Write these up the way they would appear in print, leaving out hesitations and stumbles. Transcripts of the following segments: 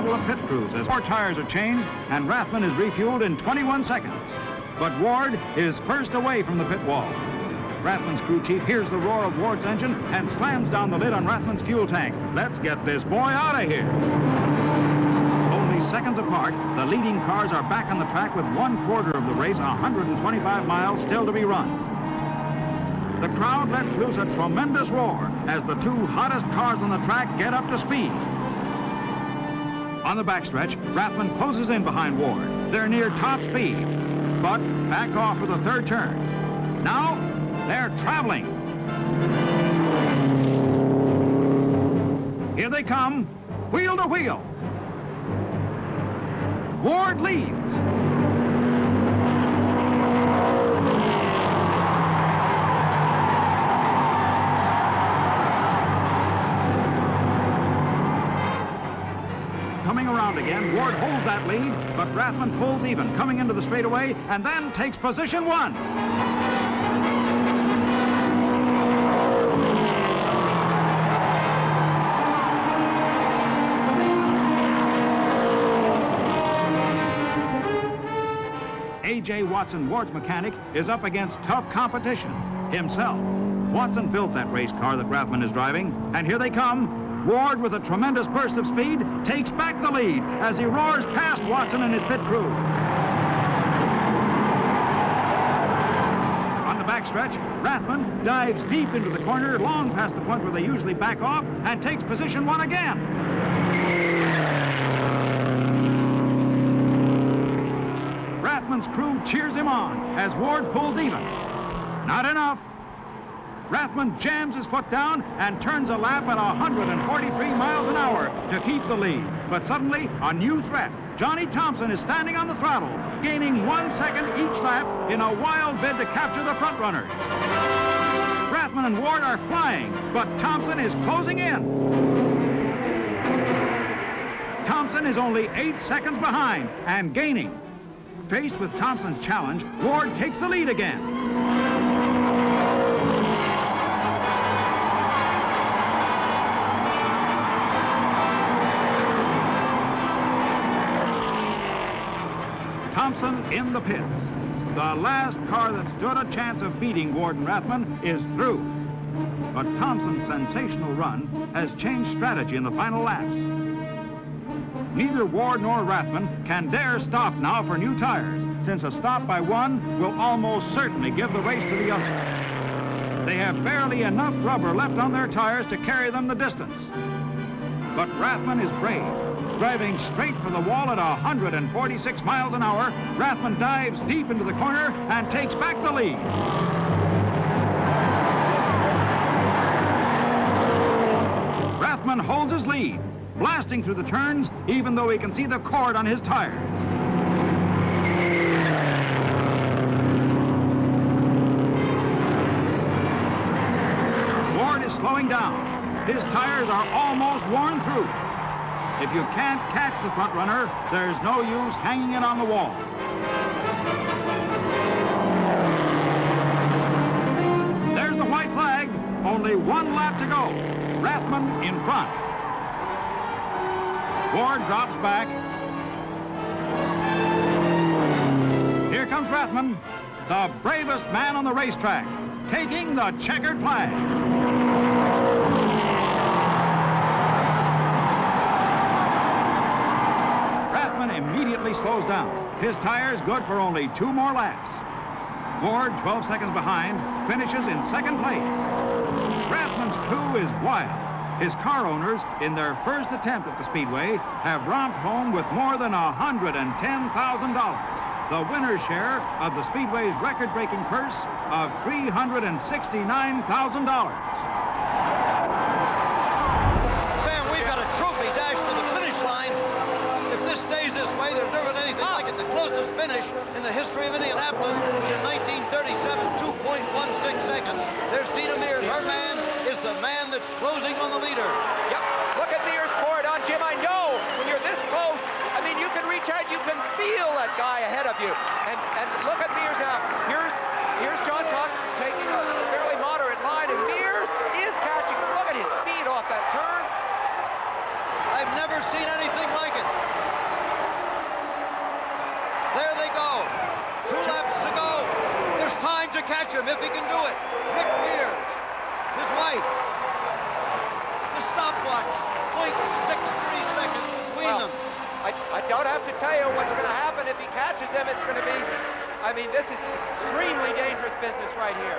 battle of pit crews as more tires are changed and Rathmann is refueled in 21 seconds. But Ward is first away from the pit wall. Rathmann's crew chief hears the roar of Ward's engine and slams down the lid on Rathmann's fuel tank. Let's get this boy out of here. Only seconds apart, the leading cars are back on the track with 1/4 of the race, 125 miles still to be run. The crowd lets loose a tremendous roar as the two hottest cars on the track get up to speed. On the backstretch, Rathmann closes in behind Ward. They're near top speed, but back off for the third turn. Now, they're traveling. Here they come, wheel to wheel. Ward leads. Coming around again, Ward holds that lead, but Rathmann pulls even, coming into the straightaway, and then takes position 1. A.J. Watson, Ward's mechanic, is up against tough competition himself. Watson built that race car that Rathmann is driving, and here they come. Ward, with a tremendous burst of speed, takes back the lead as he roars past Watson and his pit crew. On the backstretch, Rathmann dives deep into the corner, long past the point where they usually back off, and takes position 1 again. Rathmann's crew cheers him on as Ward pulls even. Not enough. Rathmann jams his foot down and turns a lap at 143 miles an hour to keep the lead. But suddenly, a new threat. Johnny Thompson is standing on the throttle, gaining 1 second each lap in a wild bid to capture the front runners. Rathmann and Ward are flying, but Thompson is closing in. Thompson is only 8 seconds behind and gaining. Faced with Thompson's challenge, Ward takes the lead again. Thompson in the pits. The last car that stood a chance of beating Ward and Rathmann is through. But Thompson's sensational run has changed strategy in the final laps. Neither Ward nor Rathmann can dare stop now for new tires, since a stop by one will almost certainly give the race to the other. They have barely enough rubber left on their tires to carry them the distance. But Rathmann is brave. Driving straight for the wall at 146 miles an hour, Rathmann dives deep into the corner and takes back the lead. Rathmann holds his lead, blasting through the turns, even though he can see the cord on his tires. Ward is slowing down. His tires are almost worn through. If you can't catch the front runner, there's no use hanging it on the wall. There's the white flag. Only 1 lap to go. Rathmann in front. Ward drops back. Here comes Rathmann, the bravest man on the racetrack, taking the checkered flag. Immediately slows down. His tires good for only 2 more laps. Ward, 12 seconds behind, finishes in 2nd place. Rathmann's crew is wild. His car owners, in their first attempt at the Speedway, have romped home with more than $110,000. The winner's share of the Speedway's record-breaking purse of $369,000. Sam, we've got a trophy dashed to the finish line. If this stays this way, there's never been anything like it. The closest finish in the history of Indianapolis was in 1937, 2.16 seconds. There's Dina Mears. Her man is the man that's closing on the leader. Yep. Look at Mears pour it on, Jim. I know when you're this close, I mean, you can reach out, you can feel that guy ahead of you. And look at Mears now. Here's John Cock taking a fairly moderate line, and Mears is catching him. Look at his speed off that turn. I've never seen anything like it. There they go. 2 laps to go. There's time to catch him if he can do it. Rick Mears, his wife. The stopwatch, 0.63 seconds between them. I don't have to tell you what's going to happen if he catches him. It's going to be, I mean, this is extremely dangerous business right here.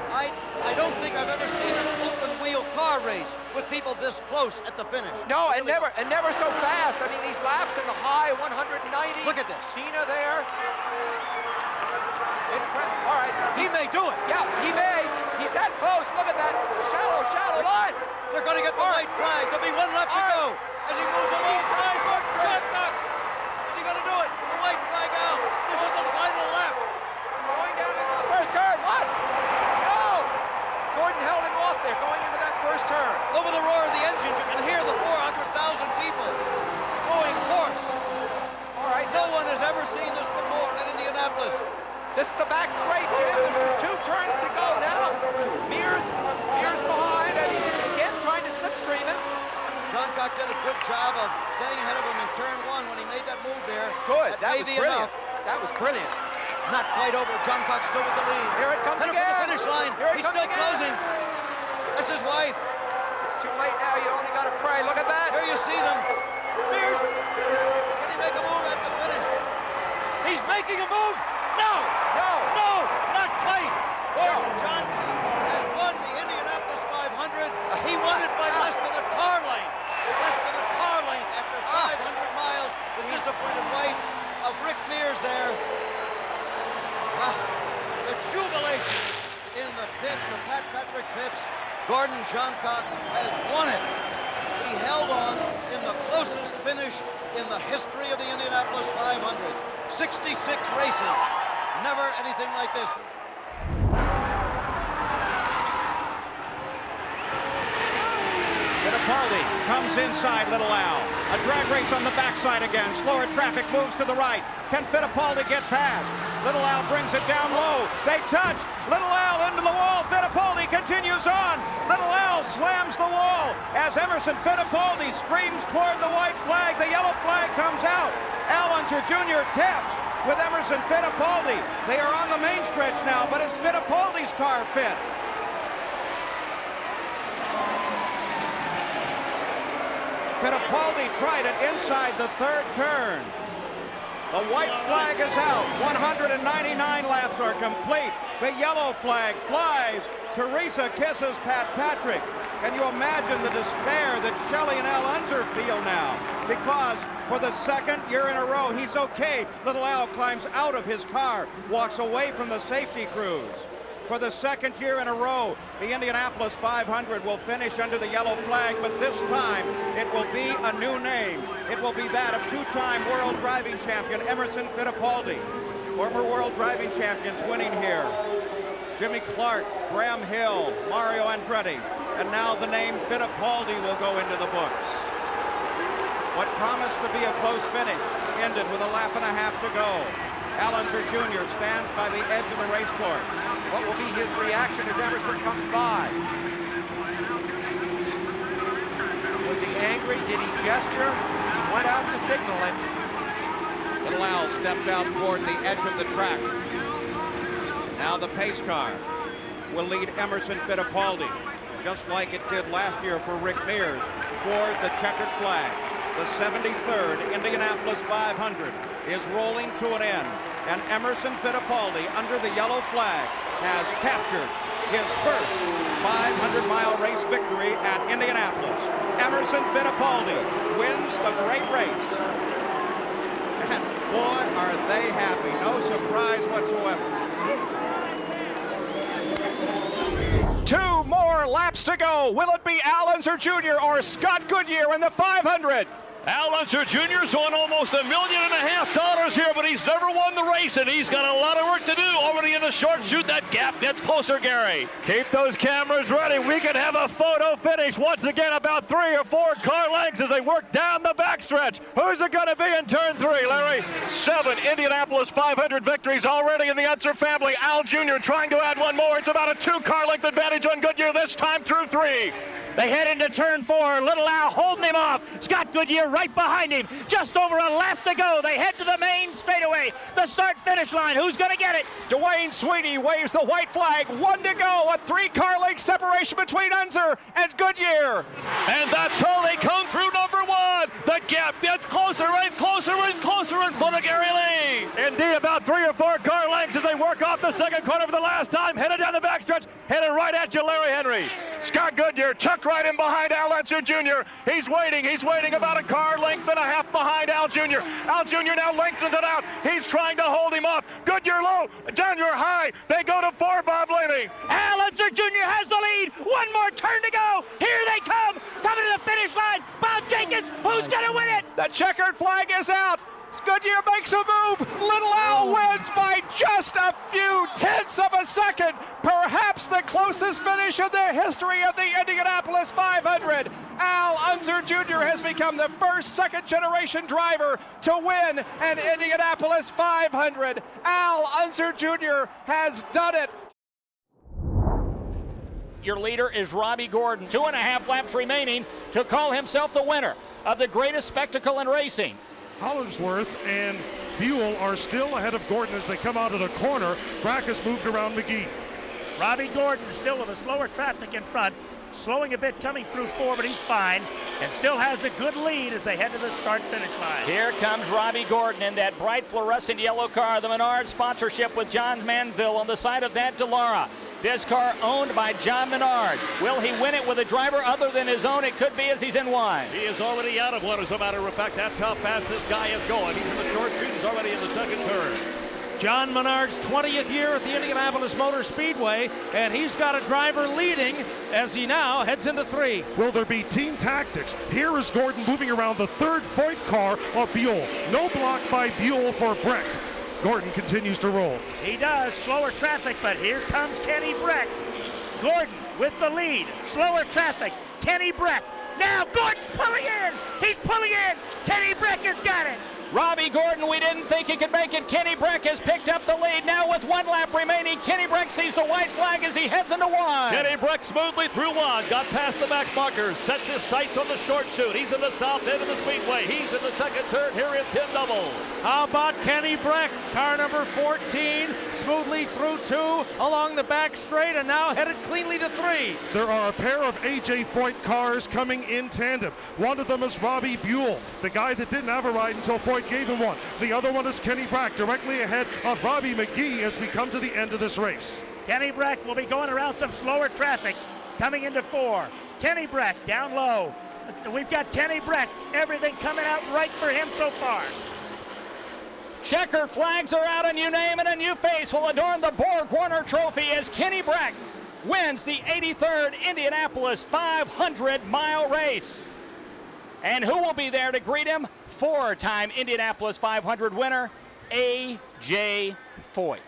I don't think I've ever seen an open wheel car race with people this close at the finish. No, and never so fast. I mean, these laps in the high 190s. Look at this. Dina there. All right. He may do it. Yeah, he may. He's that close. Look at that. Shallow line. They're going to get the white flag. There'll be 1 lap to go. As he moves along, tries for Johncock. Is he going to do it? The white flag out. This is the final lap. Going down into the first turn. What? No. Gordon held him off there going into that first turn. Over the roar of the engines, you can hear the 400,000 people going hoarse. All right. No one has ever seen this before in Indianapolis. This is the back straight, Jim. There's 2 turns to go now. Mears behind, and he's again trying to slipstream him. Johncock did a good job of staying ahead of him in turn 1 when he made that move there. Good. That may was be brilliant. enough. That was brilliant. Not quite over. Johncock still with the lead. Here it comes Headed again. for the finish line. He's still closing. That's his wife. It's too late now. You only got to pray. Look at that. Here you see them. Mears. Can he make a move at the finish? He's making a move. No, not quite. Gordon Johncock has won the Indianapolis 500. He won it by less than a car length. Less than a car length after 500 miles. The disappointed wife of Rick Mears there. Wow, the jubilation in the pits, the Pat Patrick pits. Gordon Johncock has won it. He held on in the closest finish in the history of the Indianapolis 500. 66 races. Never anything like this. Fittipaldi comes inside Little Al. A drag race on the backside again. Slower traffic moves to the right. Can Fittipaldi get past? Little Al brings it down low. They touch. Little Al into the wall. Fittipaldi continues on. Little Al slams the wall as Emerson Fittipaldi screams toward the white flag. The yellow flag comes out. Al Unser Jr. taps with Emerson Fittipaldi. They are on the main stretch now, but is Fittipaldi's car fit? Fittipaldi tried it inside the 3rd turn. The white flag is out. 199 laps are complete. The yellow flag flies. Teresa kisses Pat Patrick. Can you imagine the despair that Shelley and Al Unser feel now? Because for the 2nd year in a row, he's okay. Little Al climbs out of his car, walks away from the safety crews. For the 2nd year in a row, the Indianapolis 500 will finish under the yellow flag, but this time it will be a new name. It will be that of 2-time world driving champion Emerson Fittipaldi. Former world driving champions winning here. Jimmy Clark, Graham Hill, Mario Andretti, and now the name Fittipaldi will go into the books. What promised to be a close finish ended with a lap and a half to go. Al Unser Jr. stands by the edge of the race course. What will be his reaction as Emerson comes by? Was he angry? Did he gesture? He went out to signal him. Little Al stepped out toward the edge of the track. Now the pace car will lead Emerson Fittipaldi, just like it did last year for Rick Mears, toward the checkered flag. The 73rd Indianapolis 500 is rolling to an end, and Emerson Fittipaldi, under the yellow flag, has captured his first 500-mile race victory at Indianapolis. Emerson Fittipaldi wins the great race. And boy, are they happy. No surprise whatsoever. 2 more laps to go. Will it be Al Unser Jr. or Scott Goodyear in the 500? Al Unser Jr.'s won almost $1.5 million here, but he's never won the race, and he's got a lot of work to do. Already in the short chute, that gap gets closer, Gary. Keep those cameras ready. We can have a photo finish once again, about 3 or 4 car lengths as they work down the backstretch. Who's it going to be in turn 3, Larry? 7 Indianapolis 500 victories already in the Unser family. Al Jr. trying to add one more. It's about a 2 car length advantage on Goodyear this time through 3. They head into turn 4. Little Al holding him off. Scott Goodyear right behind him. Just over a lap to go. They head to the main straightaway. The start-finish line. Who's going to get it? Dwayne Sweeney waves the white flag. 1 to go. A 3-car length separation between Unser and Goodyear. And that's how they come through number 1. The gap gets closer and closer and closer in front of Gary Lee. Indeed, about 3 or 4 car lengths as they work off the second corner for the last time. Headed down the backstretch. Headed right at you, Larry Henry. Scott Goodyear chucked right in behind Al Unser Jr. He's waiting about a car length and a half behind Al Jr. Al Jr. now lengthens it out. He's trying to hold him off. Goodyear low, Jr. high. They go to 4, Bob Laney. Al Unser Jr. has the lead. 1 more turn to go. Here they come. Coming to the finish line. Bob Jenkins, who's going to win it? The checkered flag is out. Goodyear makes a move. Little Al wins by just a few tenths of a second. Perhaps the closest finish in the history of the Indianapolis 500. Al Unser Jr. has become the first second-generation driver to win an Indianapolis 500. Al Unser Jr. has done it. Your leader is Robbie Gordon. 2.5 laps remaining to call himself the winner of the greatest spectacle in racing. Hollingsworth and Buell are still ahead of Gordon as they come out of the corner. Brack has moved around McGee. Robbie Gordon still with a slower traffic in front, slowing a bit coming through 4, but he's fine, and still has a good lead as they head to the start-finish line. Here comes Robbie Gordon in that bright fluorescent yellow car, the Menard sponsorship with John Manville on the side of that DeLara. This car owned by John Menard. Will he win it with a driver other than his own? It could be as he's in 1. He is already out of 1, as a matter of fact. That's how fast this guy is going. He's in the short chute. He's already in the second turn. John Menard's 20th year at the Indianapolis Motor Speedway, and he's got a driver leading as he now heads into 3. Will there be team tactics? Here is Gordon moving around the 3rd Foyt car of Buell. No block by Buell for Breck. Gordon continues to roll. He does, slower traffic, but here comes Kenny Breck. Gordon with the lead, slower traffic, Kenny Breck. Now Gordon's pulling in, he's pulling in, Kenny Breck has got it. Robbie Gordon, we didn't think he could make it. Kenny Breck has picked up the lead. Now with 1 lap remaining, Kenny Breck sees the white flag as he heads into 1. Kenny Breck smoothly through 1, got past the back markers, sets his sights on the short chute. He's in the south end of the speedway. He's in the second turn. Here is Tim Double. How about Kenny Breck, car number 14, smoothly through 2 along the back straight and now headed cleanly to 3. There are a pair of A.J. Foyt cars coming in tandem. One of them is Robbie Buell, the guy that didn't have a ride until Foyt gave him one. The other one is Kenny Breck, directly ahead of Robbie McGee as we come to the end of this race. Kenny Breck will be going around some slower traffic coming into 4. Kenny Breck down low. We've got Kenny Breck, everything coming out right for him so far. Checkered flags are out, and you name it, a new face will adorn the Borg Warner Trophy as Kenny Breck wins the 83rd Indianapolis 500-mile race. And who will be there to greet him? 4-time Indianapolis 500 winner, A.J. Foyt.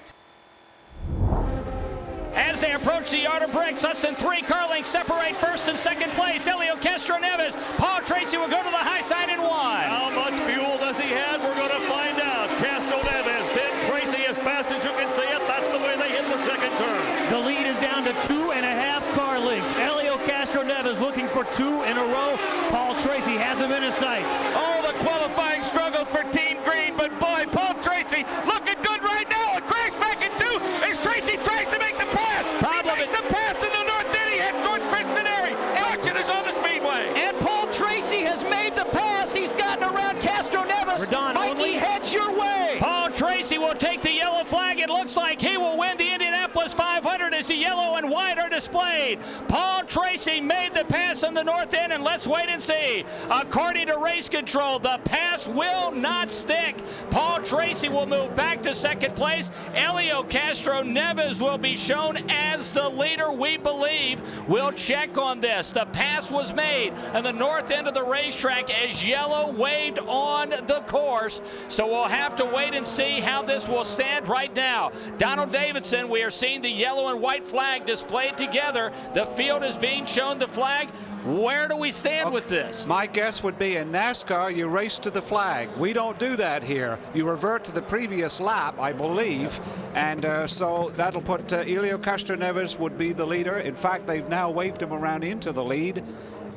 As they approach the yard of bricks, less than 3 car lengths separate first and second place. Helio Castro-Neves, Paul Tracy will go to the high side in 1. How much fuel does he have? We're going to find out. Castro-Neves, then Tracy, as fast as you can see it. That's the way they hit the second turn. The lead is down to 2.5 car lengths. Helio Castro-Neves looking for 2 in a row. Paul Tracy has him in his sights. Oh, the qualifying struggles for Team Green, but boy, Paul Tracy looking good right now. A crash back in 2 as Tracy tries to make the pass. Problem he makes the pass in the north end. He heads towards Cincinnati. Action is on the speedway. And Paul Tracy has made the pass. He's gotten around Castro-Neves. Mikey, heads your way. Paul Tracy will take the yellow flag. It looks like he will win the Indianapolis 500 as the yellow and white are displayed. Paul Tracy made the pass on the north end, and let's wait and see. According to race control, the pass will not stick. Paul Tracy will move back to second place. Helio Castro-Neves will be shown as the leader, we believe. We'll check on this. The pass was made on the north end of the racetrack as yellow waved on the course. So we'll have to wait and see how this will stand right now. Donald Davidson, we are seeing the yellow and white flag displayed together. together. The field is being shown the flag. Where do we stand with this? My guess would be in NASCAR, you race to the flag. We don't do that here. You revert to the previous lap, I believe, and so that'll put Helio Castroneves would be the leader. In fact, they've now waved him around into the lead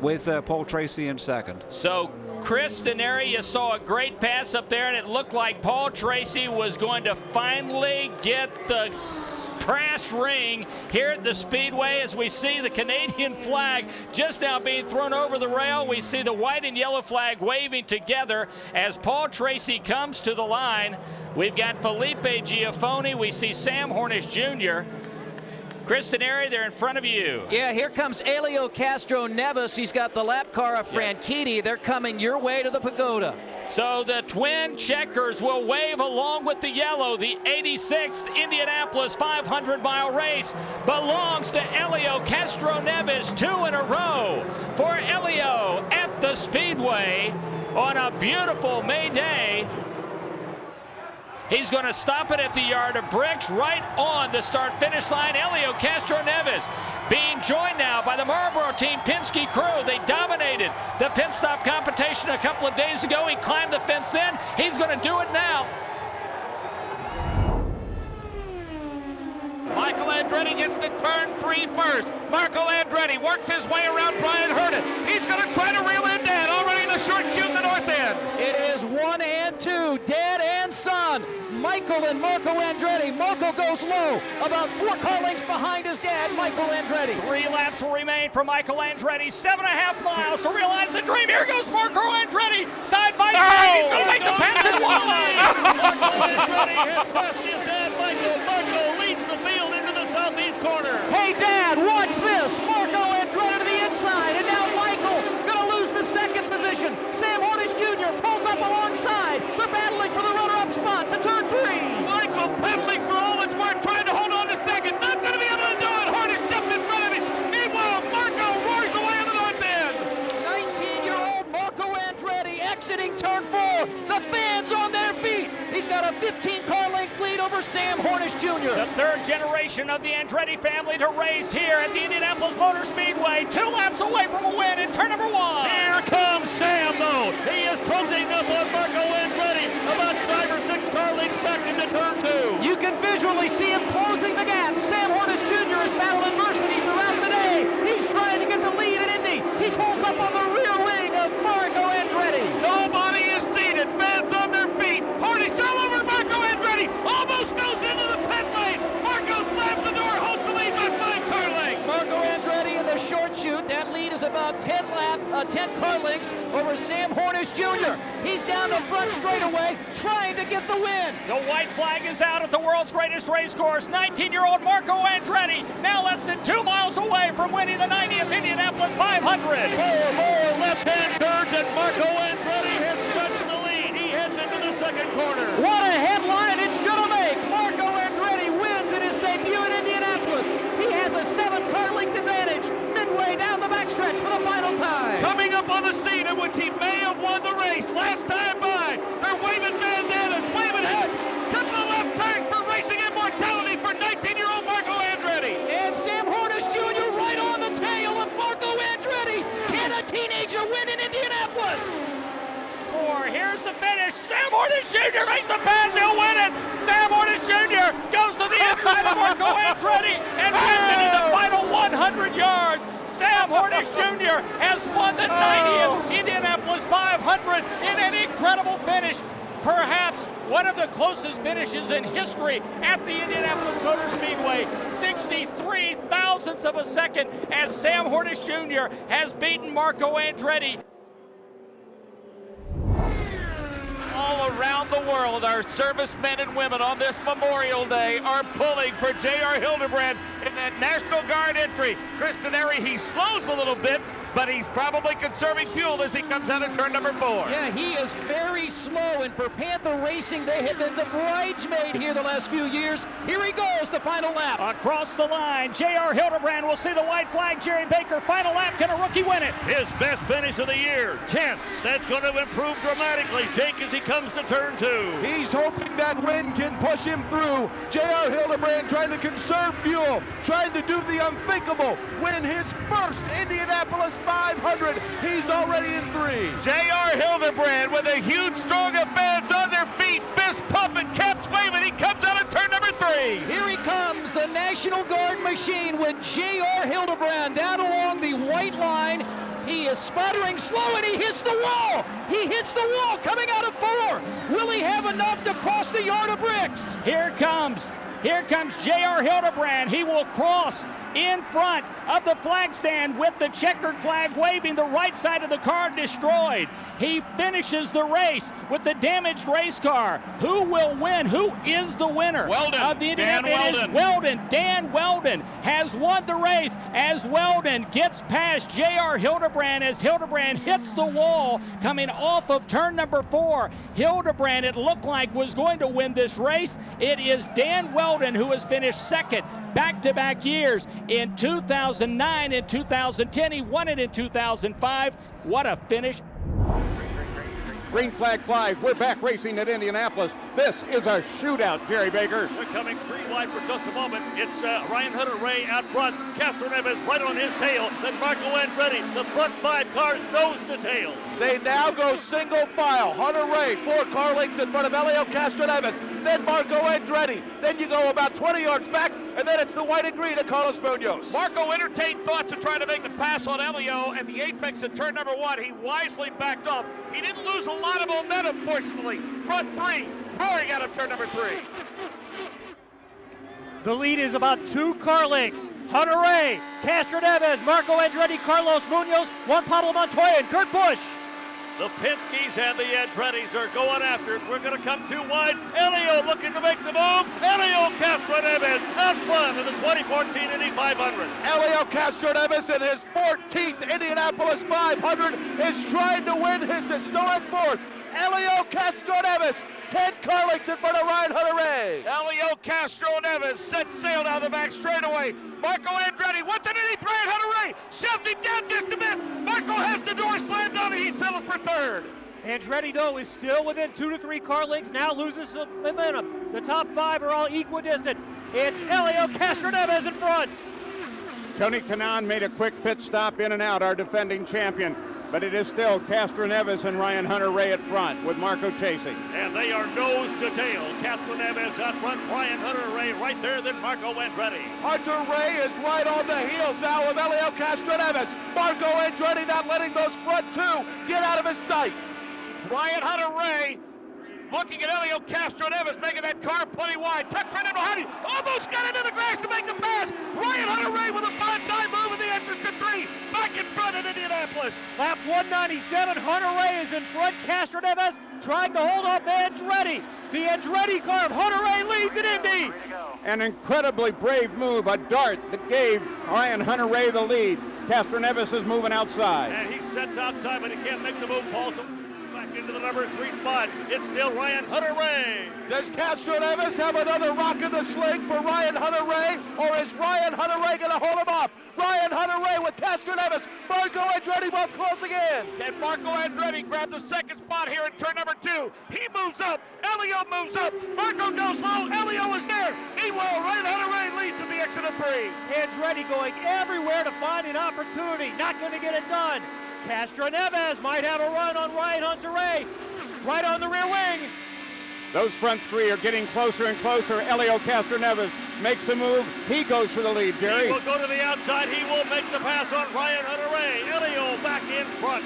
with Paul Tracy in second. So Chris Steneri, you saw a great pass up there, and it looked like Paul Tracy was going to finally get the brass ring here at the Speedway as we see the Canadian flag just now being thrown over the rail. We see the white and yellow flag waving together as Paul Tracy comes to the line. We've got Felipe Giafoni. We see Sam Hornish Jr. Chris Steneri, they're in front of you. Yeah, here comes Helio Castroneves. He's got the lap car of Franchitti. They're coming your way to the pagoda. So the twin checkers will wave along with the yellow. The 86th Indianapolis 500-mile race belongs to Helio Castroneves, 2 in a row for Helio at the Speedway on a beautiful May day. He's going to stop it at the yard of bricks right on the start-finish line. Helio Castroneves being joined now by the Marlboro team Penske crew. They dominated the pit stop competition a couple of days ago. He climbed the fence then. He's going to do it now. Michael Andretti gets to turn 3 first. Marco Andretti works his way around Brian Herndon. He's going to try to reel in Dad, already in the short chute in the north end. It is 1 and 2, Dad and son. Michael and Marco Andretti. Marco goes low, about 4 car lengths behind his dad, Michael Andretti. 3 laps will remain for Michael Andretti. 7.5 miles to realize the dream. Here goes Marco Andretti, side by side. He's going to make the pass at one. Marco Andretti has passed his dad, Michael. Marco leads the field into the southeast corner. Hey, Dad, watch this. Marco Andretti to the inside, and now Michael going to lose the second position. Sam Hornish Jr. pulls up alongside. They're battling for the runner-up spot to turn 3. Michael pedaling for all it's worth, trying to hold on to second. Not going to be able to do it. Hornish stepped in front of him. Meanwhile, Marco roars away in the north end. 19-year-old Marco Andretti exiting turn 4. The fans on their feet. He's got a 15-car length lead over Sam Hornish Jr. The third generation of the Andretti family to race here at the Indianapolis Motor Speedway. 2 laps away from a win in turn number 1. Here comes Sam, though. He is closing up on Marco Andretti, about 5 or 6 car lengths back into turn 2. You can visually see him closing the gap. Sam Hornish Jr. has battled adversity throughout the day. He's trying to get the lead in Indy. He pulls up on the rear wing of Marco Andretti. Nobody is seated. Fans on their feet. Hornish all over Marco Andretti. Almost goes into the pit lane. Marco slams the door, holds the lead by 5 car lengths. Marco Andretti in the short chute. That lead is about 10 car lengths over Sam Hornish Jr. He's down the front straightaway, trying to get the win. The white flag is out at the world's greatest race course. 19-year-old Marco Andretti now less than 2 miles away from winning the 90th Indianapolis 500. 4 more left-hand turns, and Marco Andretti has stretched the lead. He heads into the second corner. What a headline it's going to make. Marco Andretti wins in his debut in Indianapolis. He has a 7-car length advantage midway down the backstretch for the final time. Coming up on the scene in which he may have won the race last time by. They're waving bandanas, waving heads. Cut the left turn for racing immortality for 19-year-old Marco Andretti. And Sam Hornish Jr. right on the tail of Marco Andretti. Can a teenager win in Indianapolis? 4, here's the finish. Sam Hornish Jr. makes the pass. He'll win it. Sam Hornish Jr. goes to the inside of Marco Andretti and wins it in the final 100 yards. Sam Hornish Jr. has won the 90th Indianapolis 500 in an incredible finish. Perhaps one of the closest finishes in history at the Indianapolis Motor Speedway. 63 thousandths of a second as Sam Hornish Jr. has beaten Marco Andretti. All around the world, our servicemen and women on this Memorial Day are pulling for J.R. Hildebrand in that National Guard entry. Chris Steneri, he slows a little bit, but he's probably conserving fuel as he comes out of turn number 4. Yeah, he is very slow, and for Panther Racing, they have been the bridesmaid here the last few years. Here he goes, the final lap. Across the line, J.R. Hildebrand will see the white flag. Jerry Baker, final lap, can a rookie win it? His best finish of the year, 10th. That's going to improve dramatically, Jake, as he comes to turn 2. He's hoping that wind can push him through. J.R. Hildebrand trying to conserve fuel, trying to do the unthinkable, win his first Indianapolis 500. He's already in 3. J.R. Hildebrand with a huge strong of fans on their feet, fist pumping, caps waving. He comes out of turn number 3. Here he comes, the National Guard machine with J.R. Hildebrand down along the white line. He is sputtering slow, and he hits the wall. He hits the wall coming out of 4. Will he have enough to cross the yard of bricks? Here comes J.R. Hildebrand. He will cross in front of the flag stand with the checkered flag waving, the right side of the car destroyed. He finishes the race with the damaged race car. Who will win? Who is the winner of the Indianapolis? It is Weldon. Dan Weldon has won the race as Weldon gets past J.R. Hildebrand as Hildebrand hits the wall coming off of turn number 4. Hildebrand, it looked like, was going to win this race. It is Dan Weldon who has finished second back-to-back years. In 2009 and 2010, he won it in 2005. What a finish. Green flag flies. We're back racing at Indianapolis. This is a shootout, Jerry Baker. They're coming green wide for just a moment. It's Ryan Hunter-Reay out front. Castroneves right on his tail. Then Marco Andretti. The front 5 cars nose to tail. They now go single file. Hunter-Reay, 4 car lengths in front of Elio Castroneves. Then Marco Andretti. Then you go about 20 yards back, and then it's the white and green of Carlos Munoz. Marco entertained thoughts of trying to make the pass on Elio at the apex of turn number 1. He wisely backed off. He didn't lose a lot of momentum, fortunately. Front 3, roaring out of turn number 3. The lead is about 2 car lengths. Hunter-Reay, Castroneves, Marco Andretti, Carlos Munoz, Juan Pablo Montoya, and Kurt Busch. The Penske's and the Andretti's are going after it. We're going to come too wide. Elio looking to make the move. Elio Castroneves out front in the 2014 Indy 500. Elio Castroneves in his 14th Indianapolis 500 is trying to win his historic 4th. Elio Castroneves, 10 car lengths in front of Ryan Hunter-Reay. Elio Castroneves sets sail down the back straightaway. Marco Andretti, what's an Indy Brian Hunter-Reay? Shoves him down just a bit. Marco has the door slammed on and he settles for 3rd. Andretti, though, is still within 2 to 3 car lengths, now loses some momentum. The top 5 are all equidistant. It's Elio Castroneves in front. Tony Kanaan made a quick pit stop in and out, our defending champion. But it is still Castroneves and Ryan Hunter-Reay at front with Marco chasing. And they are nose to tail. Castroneves out front, Ryan Hunter-Reay right there, then Marco Andretti. Hunter-Reay is right on the heels now of Elio Castroneves. Marco Andretti not letting those front 2 get out of his sight. Ryan Hunter-Reay looking at Elio Castroneves, making that car plenty wide. Tucks right in behind him. Almost got into the grass to make the pass. Ryan Hunter-Reay with a bonsai move in the entrance to 3. Back in front in Indianapolis. Lap 197, Hunter-Reay is in front. Castroneves trying to hold off Andretti. The Andretti car of Hunter-Reay leads in Indy. An incredibly brave move, a dart that gave Ryan Hunter-Reay the lead. Castroneves is moving outside. And he sets outside, but he can't make the move, Paul. So back into the number 3 spot. It's still Ryan Hunter-Reay. Does Castroneves have another rock in the sling for Ryan Hunter-Reay, or is Ryan Hunter-Reay going to hold him off? Ryan Hunter-Reay with Castroneves, Marco Andretti both closing in. And Marco Andretti grabbed the 2nd spot here in turn number 2. He moves up. Elio moves up. Marco goes low. Elio is there. Meanwhile, Ryan Hunter-Reay leads to the exit of 3. Andretti going everywhere to find an opportunity. Not going to get it done. Castroneves might have a run on Ryan Hunter-Reay. Right on the rear wing. Those front 3 are getting closer and closer. Elio Castroneves makes a move. He goes for the lead, Jerry. He will go to the outside. He will make the pass on Ryan Hunter-Reay. Elio back in front.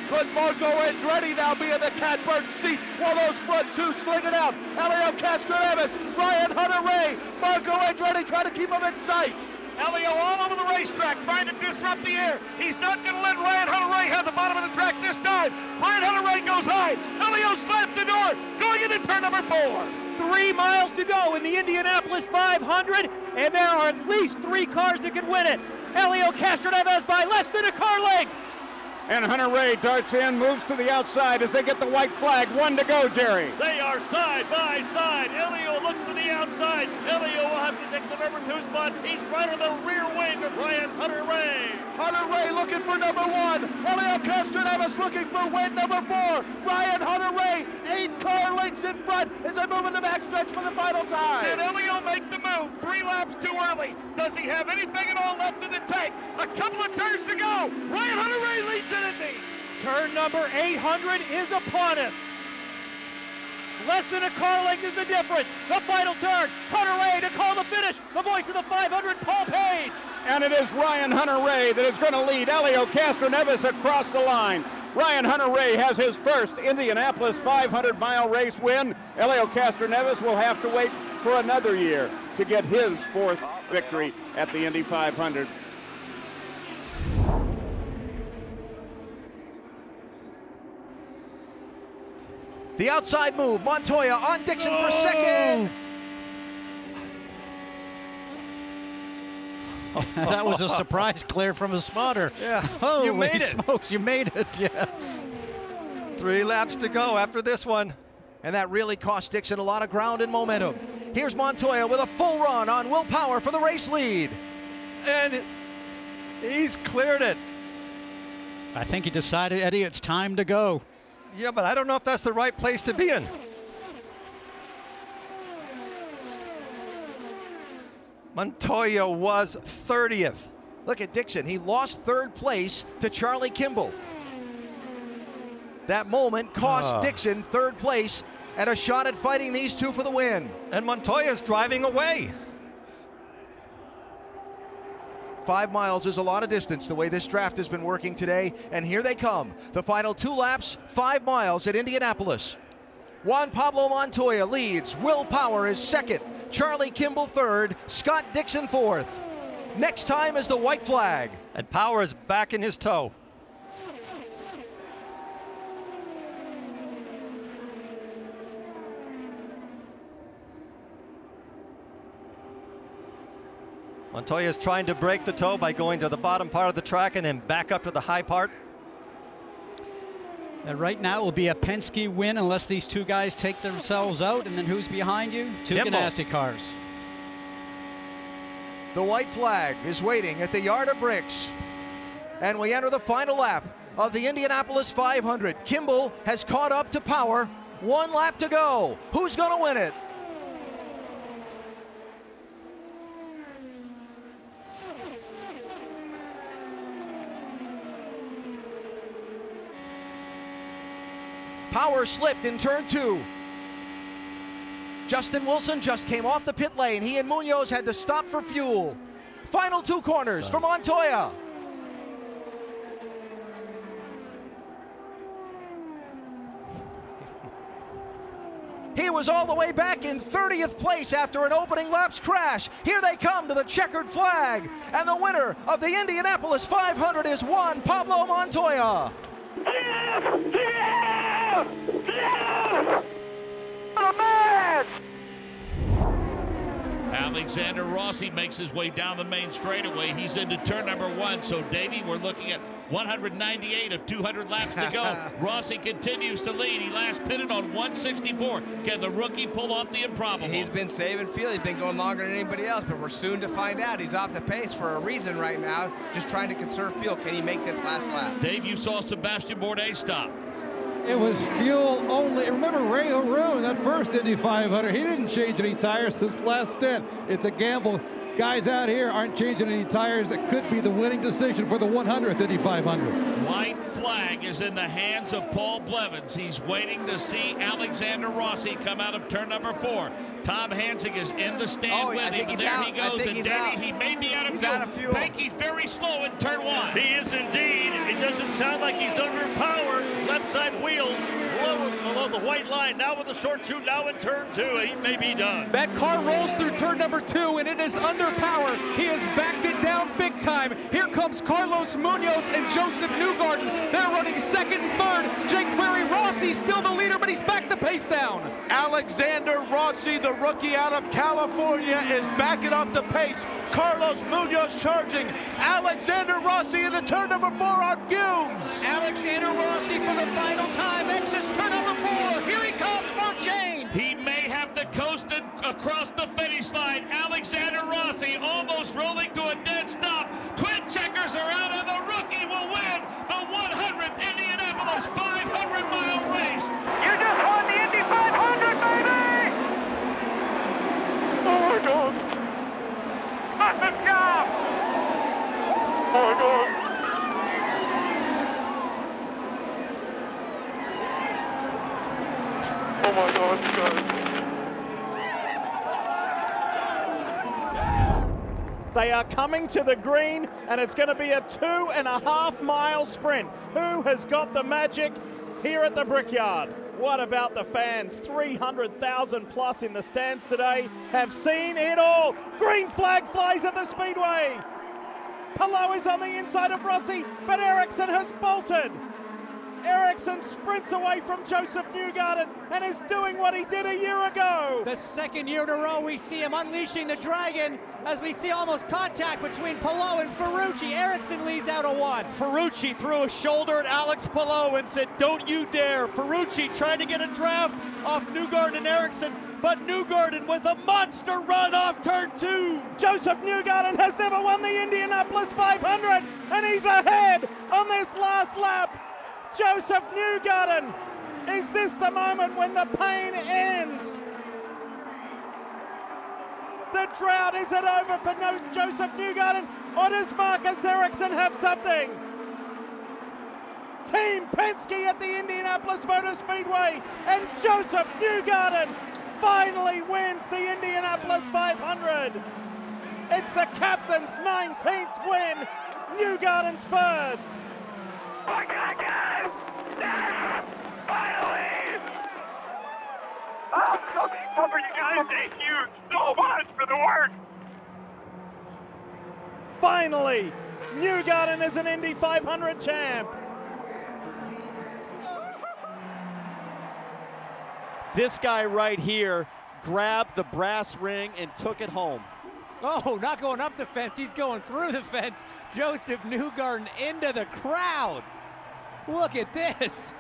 Could Marco Andretti now be in the catbird seat while those front 2 sling it out? Elio Castroneves, Ryan Hunter-Reay, Marco Andretti trying to keep him in sight. Elio all over the racetrack trying to disrupt the air. He's not going to let Ryan Hunter-Reay have the bottom of the track this time. Ryan Hunter-Reay goes high. Elio slams the door, going into turn number 4. 3 miles to go in the Indianapolis 500, and there are at least 3 cars that can win it. Elio Castroneves by less than a car length. And Hunter Ray darts in, moves to the outside as they get the white flag. 1 to go, Jerry. They are side by side. Elio looks to the outside. Elio will have to take the number 2 spot. He's right on the rear wing of Ryan Hunter Ray. Hunter Ray looking for number 1. Elio Castroneves looking for win number 4. Ryan Hunter Ray, 8 car lengths in front as they move in the backstretch for the final time. Did Elio make the move? 3 laps too early. Does he have anything at all left in the tank? A couple of turns to go. Ryan Hunter Ray leads in Indy. Turn number 800 is upon us. Less than a car length is the difference. The final turn. Hunter Ray to call the finish. The voice of the 500, Paul Page. And it is Ryan Hunter Ray that is going to lead Elio Castroneves across the line. Ryan Hunter Ray has his first Indianapolis 500-mile race win. Elio Castroneves will have to wait for another year to get his 4th victory at the Indy 500. The outside move, Montoya on Dixon for second. Oh, that was a surprise clear from a spotter. Yeah, Holy you made it. Smokes, you made it, yeah. 3 laps to go after this one. And that really cost Dixon a lot of ground and momentum. Here's Montoya with a full run on Will Power for the race lead. And he's cleared it. I think he decided, Eddie, it's time to go. Yeah, but I don't know if that's the right place to be in. Montoya was 30th. Look at Dixon. He lost 3rd place to Charlie Kimball. That moment cost Dixon 3rd place and a shot at fighting these two for the win. And Montoya's driving away. 5 miles is a lot of distance the way this draft has been working today, and here they come. The final 2 laps, 5 miles at Indianapolis. Juan Pablo Montoya leads, Will Power is second, Charlie Kimball third, Scott Dixon fourth. Next time is the white flag. And Power is back in his toe. Montoya is trying to break the toe by going to the bottom part of the track and then back up to the high part. And right now it will be a Penske win unless these two guys take themselves out. And then who's behind you? 2 Ganassi cars. The white flag is waiting at the yard of bricks. And we enter the final lap of the Indianapolis 500. Kimball has caught up to Power. 1 lap to go. Who's going to win it? Power slipped in turn 2. Justin Wilson just came off the pit lane. He and Munoz had to stop for fuel. Final 2 corners for Montoya. He was all the way back in 30th place after an opening lap's crash. Here they come to the checkered flag. And the winner of the Indianapolis 500 is Juan Pablo Montoya. Alexander Rossi makes his way down the main straightaway. He's into turn number 1. So, Davey, we're looking at 198 of 200 laps to go. Rossi continues to lead. He last pitted on 164. Can the rookie pull off the improbable? He's been saving fuel. He's been going longer than anybody else, but we're soon to find out. He's off the pace for a reason right now, just trying to conserve fuel. Can he make this last lap? Dave, you saw Sebastian Bourdais stop. It was fuel only. Remember Ray Haroon, that first Indy 500, he didn't change any tires since last stint. It's a gamble. Guys out here aren't changing any tires. It could be the winning decision for the 100th Indy 500. White flag is in the hands of Paul Blevins. He's waiting to see Alexander Rossi come out of turn number 4. Tom Hansing is in the stand with him, and there he goes. And Danny, he may be out of fuel. Panky's very slow in turn 1. He is indeed. It doesn't sound like he's under power. Left side wheels below the white line. Now with the short shoot, now in turn 2. He may be done. That car rolls through turn number 2, and it is under power. He has backed it down big time. Here comes Carlos Munoz and Josef Newgarden. They're running second and third. Jake Query Rossi's still the leader, but he's back to face down. Alexander Rossi, the rookie out of California, is backing up the pace. Carlos Munoz charging. Alexander Rossi into turn number 4 on fumes. Alexander Rossi for the final time exits turn number 4. Here he comes, Mark James. He may have to coast across the finish line. Alexander Rossi almost rolling to a dead stop. Twin checkers are out, and the rookie will win the 100th Indianapolis 500-mile race. You just won the Indy 500, baby! Oh my God! Awesome job! Oh my God! Oh my God, They are coming to the green, and it's going to be a 2.5-mile sprint. Who has got the magic here at the Brickyard? What about the fans? 300,000 plus in the stands today have seen it all. Green flag flies at the Speedway. Palou is on the inside of Rossi, but Ericsson has bolted. Ericsson sprints away from Josef Newgarden and is doing what he did a year ago. The second year in a row we see him unleashing the dragon as we see almost contact between Palou and Ferrucci. Ericsson leads out a 1. Ferrucci threw a shoulder at Alex Palou and said, "Don't you dare." Ferrucci trying to get a draft off Newgarden and Ericsson, but Newgarden with a monster run off turn 2. Josef Newgarden has never won the Indianapolis 500, and he's ahead on this last lap. Josef Newgarden, is this the moment when the pain ends? The drought, is it over for Josef Newgarden, or does Marcus Ericsson have something? Team Penske at the Indianapolis Motor Speedway, and Josef Newgarden finally wins the Indianapolis 500. It's the captain's 19th win, Newgarden's first. Oh, yes! Yes! Finally! Oh, Pumper, you guys, thank you so much for the work! Finally, Newgarden is an Indy 500 champ. This guy right here grabbed the brass ring and took it home. Oh, not going up the fence, he's going through the fence. Josef Newgarden into the crowd. Look at this.